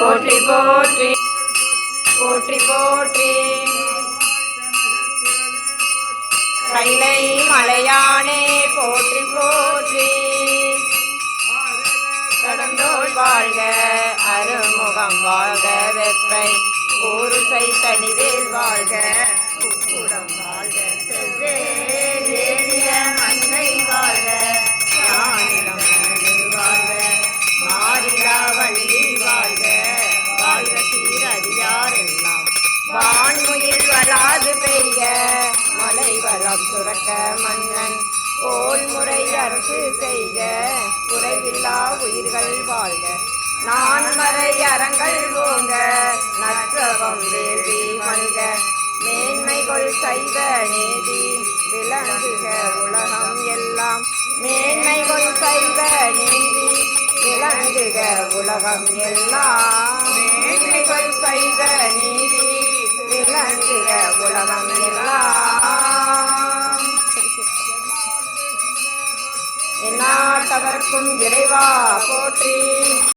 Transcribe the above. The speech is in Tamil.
போற்றி போற்றி போற்றி போற்றி. கைலை மலையானே போற்றி போற்றி. கடந்தோள் வாழ்க அருமுகம் வாழ்க வெப்பை ஊருசை தனிவேல் வாழ்க உப்புடம் வாழ்க செவ்வேல் ஏறிய மங்கை வாழ்க ஞானிடம் வாழ்க மாறிலா வள்ளி வாழ்க வாழ்க சீரடியார் எல்லாம் வான்முயில் வளாது பெய்க மலை வளம் சுரக்க மன்னன் போல் முறை அரசு செய்க குறைவில்லா உயிர்கள் வாழ்க நான்மறை அறங்கள் ஓங்க நற்றவம் வேள்வி மல்க மேன்மைகள் சைவ நீதி விளங்குக உலகம் எல்லாம் மேன்மைகள் சைவ நீதி விளங்குக உலகம் எல்லாம் மேன்மைகள் சைவ நீதி விளங்குக உலகம் எல்லாம். எந்நாட்டவர்க்கும் இறைவா போற்றி.